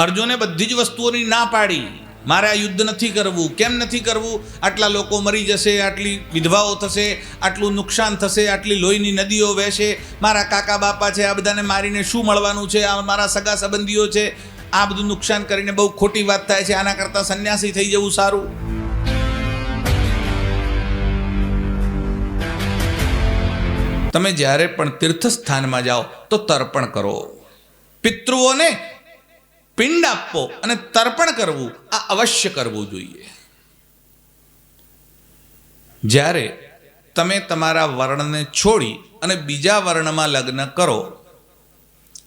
અર્જુને બધી જ વસ્તુઓની ના પાડી, મારે આ યુદ્ધ નથી કરવું. કેમ નથી કરવું? આટલા લોકો મરી જશે, આટલી વિધવાઓ થશે, આટલું નુકસાન થશે, આટલી લોહીની નદીઓ વહેશે, મારા કાકા બાપા છે, આ બધાને મારીને શું મળવાનું છે, આ મારા સગા સંબંધીઓ છે, આ બધું નુકસાન કરીને બહુ ખોટી વાત થાય છે, આના કરતાં સંન્યાસી થઈ જવું સારું. તમે જ્યારે પણ તીર્થસ્થાનમાં જાઓ તો તર્પણ કરો, પિતૃઓને પિંડ આપવો અને તર્પણ કરવું આ અવશ્ય કરવું જોઈએ. જ્યારે તમે તમારા વર્ણને છોડી અને બીજા વર્ણમાં લગ્ન કરો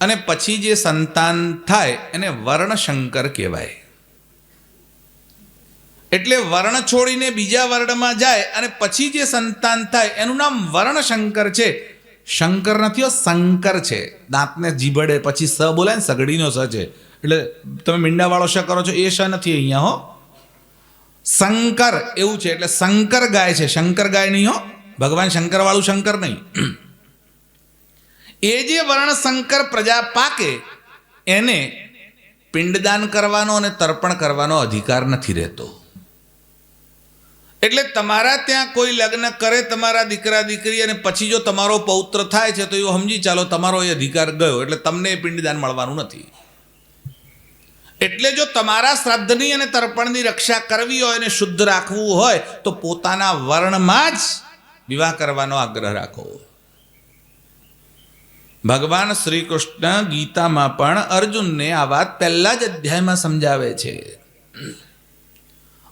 અને પછી જે સંતાન થાય એને વર્ણશંકર કહેવાય. એટલે વર્ણ છોડીને બીજા વર્ણમાં જાય અને પછી જે સંતાન થાય એનું નામ વર્ણશંકર છે. શંકર નથી, શંકર છે. દાંતને જીભડે પછી સ બોલાય ને, સગડીનો સ છે. એટલે તમે મીંડાવાળો શ કરો છો એ શ નથી અહીંયા હો, શંકર એવું છે. એટલે શંકર ગાય છે, શંકર ગાય નહીં હો, ભગવાન શંકર વાળું શંકર નહીં. એ જે વર્ણશંકર પ્રજા પાકે એને પિંડદાન કરવાનો અને તર્પણ કરવાનો અધિકાર નથી રહેતો. એટલે તમારા ત્યાં કોઈ લગ્ન કરે તમારા દીકરા દીકરી અને પછી જો તમારો પૌત્ર થાય છે તો એવું સમજી ચાલો તમારો એ અધિકાર ગયો, એટલે તમને પિંડદાન મળવાનું નથી. એટલે જો તમારા શ્રાદ્ધની અને તર્પણની રક્ષા કરવી હોય અને શુદ્ધ રાખવું હોય તો પોતાના વર્ણમાં જ વિવાહ કરવાનો આગ્રહ રાખો. ભગવાન શ્રી કૃષ્ણ ગીતામાં પણ અર્જુનને આ વાત પહેલા જ અધ્યાયમાં સમજાવે છે.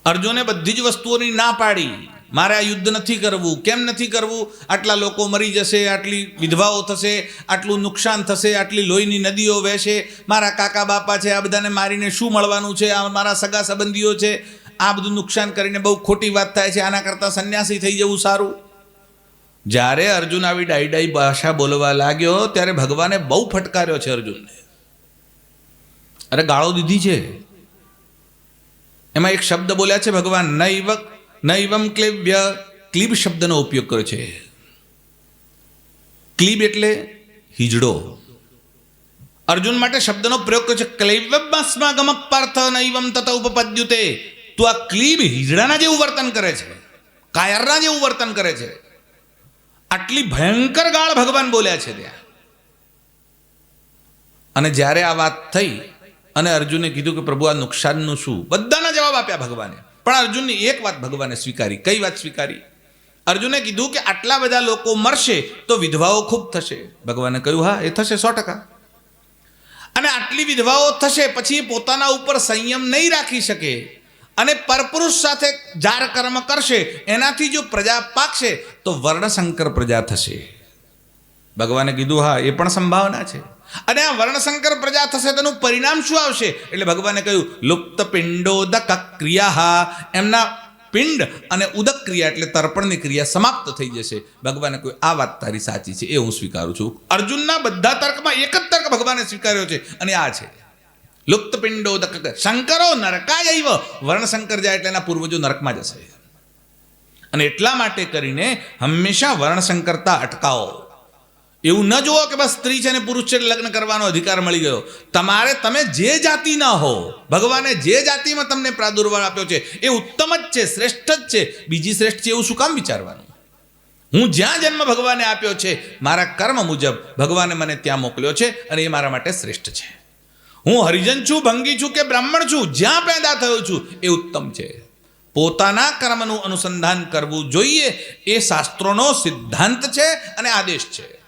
અર્જુને બધી જ વસ્તુઓની ના પાડી, મારે આ યુદ્ધ નથી કરવું. કેમ નથી કરવું? આટલા લોકો મરી જશે, આટલી વિધવાઓ થશે, આટલું નુકસાન થશે, આટલી લોહીની નદીઓ વહેશે, મારા કાકા બાપા છે, આ બધાને મારીને શું મળવાનું છે, આ મારા સગા સંબંધીઓ છે, આ બધું નુકસાન કરીને બહુ ખોટી વાત થાય છે, આના કરતાં સંન્યાસી થઈ જવું સારું. જ્યારે અર્જુન આવી ડાઈ ભાષા બોલવા લાગ્યો ત્યારે ભગવાને બહુ ફટકાર્યો છે અર્જુનને. અરે ગાળો દીધી છે. એમાં એક શબ્દ બોલ્યા છે ભગવાન, નૈવમ ક્લિબ્ય, ક્લિબ શબ્દનો ઉપયોગ કર્યો છે. ક્લિબ એટલે હિજડો. અર્જુન માટે શબ્દનો પ્રયોગ કર્યો છે. ક્લૈવ્યસ્માગમ પાર્થ નૈવમ તત ઉપપદ્યુતે. તું આ ક્લિબ હિજડાના જેવું વર્તન કરે છે, કાયરના જેવું વર્તન કરે છે. આટલી ભયંકર ગાળ ભગવાન બોલ્યા છે ત્યાં. અને જ્યારે આ વાત થઈ અને અર્જુને કીધું કે પ્રભુ આ નુકસાનનું શું, બધાના જવાબ આપ્યા ભગવાને. પણ અર્જુનની એક વાત ભગવાને સ્વીકારી. કઈ વાત સ્વીકારી? અર્જુને કીધું કે આટલા બધા લોકો મરશે તો વિધવાઓ ખૂબ થશે. ભગવાને કહ્યું હા એ થશે 100%. અને આટલી વિધવાઓ થશે પછી પોતાના ઉપર સંયમ નહીં રાખી શકે અને પરપુરુષ સાથે જાર કર્મ કરશે, એનાથી જો પ્રજા પાકશે તો વર્ણશંકર પ્રજા થશે. ભગવાને કીધું હા એ પણ સંભાવના છે. અને આ વર્ણશંકર પ્રજા થશે તેનું પરિણામ શું આવશે? એટલે ભગવાને કહ્યું લુપ્ત પિંડોદક ક્રિયા. એમના પિંડ અને ઉદક ક્રિયા એટલે તર્પણની ક્રિયા સમાપ્ત થઈ જશે. ભગવાને કહ્યું આ વાત તારી સાચી છે, એ હું સ્વીકારું છું. અર્જુનના બધા તર્કમાં એક જ તર્ક ભગવાને સ્વીકાર્યો છે અને આ છે લુપ્ત પિંડોદક. શંકરો નરકાયૈવ. વર્ણશંકર જાય એટલે એના પૂર્વજો નરકમાં જશે. અને એટલા માટે કરીને હંમેશા વર્ણશંકરતા અટકાવો. એવું ન જુઓ કે બસ સ્ત્રી છે ને પુરુષ છે લગ્ન કરવાનો અધિકાર મળી ગયો. તમે જે જાતિના હો, ભગવાને જે જાતિમાં તમને પ્રાદુર્ભાવ આપ્યો છે એ ઉત્તમ જ છે, શ્રેષ્ઠ જ છે. બીજી શ્રેષ્ઠ છે એવું શું કામ વિચારવાનું? હું જ્યાં જન્મ ભગવાને આપ્યો છે મારા કર્મ મુજબ ભગવાને મને ત્યાં મોકલ્યો છે અને એ મારા માટે શ્રેષ્ઠ છે. હું હરિજન છું, ભંગી છું કે બ્રાહ્મણ છું, જ્યાં પેદા થયો છું એ ઉત્તમ છે. પોતાના કર્મનું અનુસંધાન કરવું જોઈએ એ શાસ્ત્રોનો સિદ્ધાંત છે અને આદેશ છે.